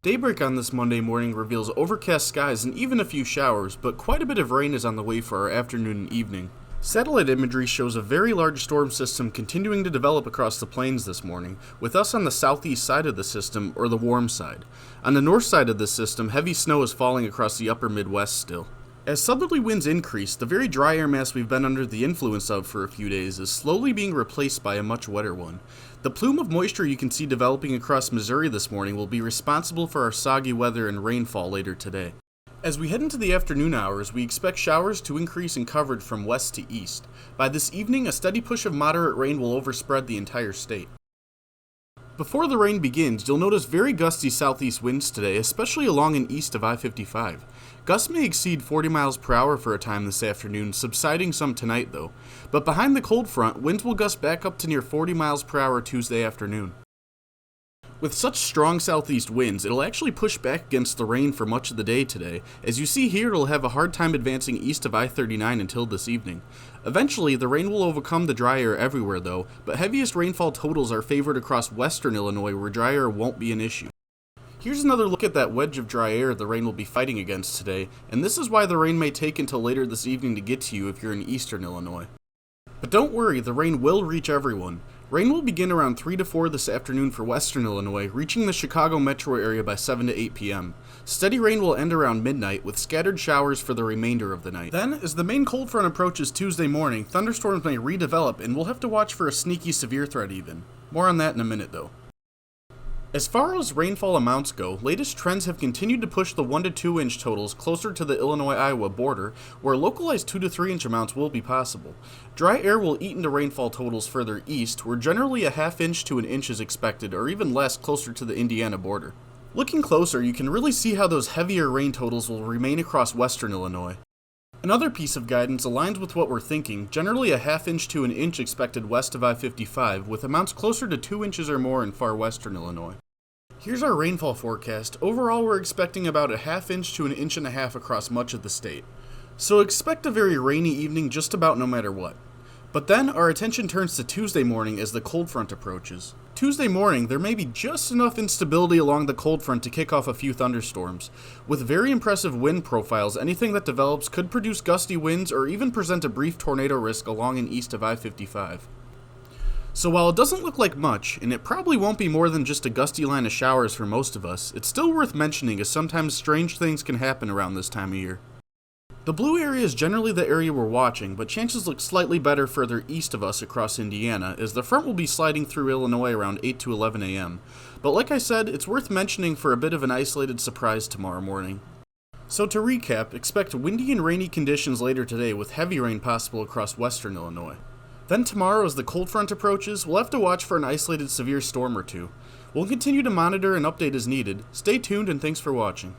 Daybreak on this Monday morning reveals overcast skies and even a few showers, but quite a bit of rain is on the way for our afternoon and evening. Satellite imagery shows a very large storm system continuing to develop across the plains this morning, with us on the southeast side of the system, or the warm side. On the north side of the system, heavy snow is falling across the upper Midwest still. As southerly winds increase, the very dry air mass we've been under the influence of for a few days is slowly being replaced by a much wetter one. The plume of moisture you can see developing across Missouri this morning will be responsible for our soggy weather and rainfall later today. As we head into the afternoon hours, we expect showers to increase in coverage from west to east. By this evening, a steady push of moderate rain will overspread the entire state. Before the rain begins, you'll notice very gusty southeast winds today, especially along and east of I-55. Gusts may exceed 40 miles per hour for a time this afternoon, subsiding some tonight though. But behind the cold front, winds will gust back up to near 40 miles per hour Tuesday afternoon. With such strong southeast winds, it'll actually push back against the rain for much of the day today. As you see here, it'll have a hard time advancing east of I-39 until this evening. Eventually, the rain will overcome the dry air everywhere though, but heaviest rainfall totals are favored across western Illinois where dry air won't be an issue. Here's another look at that wedge of dry air the rain will be fighting against today, and this is why the rain may take until later this evening to get to you if you're in eastern Illinois. But don't worry, the rain will reach everyone. Rain will begin around 3 to 4 this afternoon for western Illinois, reaching the Chicago metro area by 7 to 8 p.m. Steady rain will end around midnight, with scattered showers for the remainder of the night. Then, as the main cold front approaches Tuesday morning, thunderstorms may redevelop, and we'll have to watch for a sneaky severe threat even. More on that in a minute though. As far as rainfall amounts go, latest trends have continued to push the 1 to 2 inch totals closer to the Illinois-Iowa border, where localized 2 to 3 inch amounts will be possible. Dry air will eat into rainfall totals further east, where generally a half inch to an inch is expected, or even less closer to the Indiana border. Looking closer, you can really see how those heavier rain totals will remain across western Illinois. Another piece of guidance aligns with what we're thinking, generally a half inch to an inch expected west of I-55, with amounts closer to 2 inches or more in far western Illinois. Here's our rainfall forecast. Overall, we're expecting about a half inch to an inch and a half across much of the state. So expect a very rainy evening just about no matter what. But then, our attention turns to Tuesday morning as the cold front approaches. Tuesday morning, there may be just enough instability along the cold front to kick off a few thunderstorms. With very impressive wind profiles, anything that develops could produce gusty winds or even present a brief tornado risk along and east of I-55. So while it doesn't look like much, and it probably won't be more than just a gusty line of showers for most of us, it's still worth mentioning as sometimes strange things can happen around this time of year. The blue area is generally the area we're watching, but chances look slightly better further east of us across Indiana, as the front will be sliding through Illinois around 8 to 11 a.m. But like I said, it's worth mentioning for a bit of an isolated surprise tomorrow morning. So to recap, expect windy and rainy conditions later today with heavy rain possible across western Illinois. Then tomorrow, as the cold front approaches, we'll have to watch for an isolated severe storm or two. We'll continue to monitor and update as needed. Stay tuned and thanks for watching.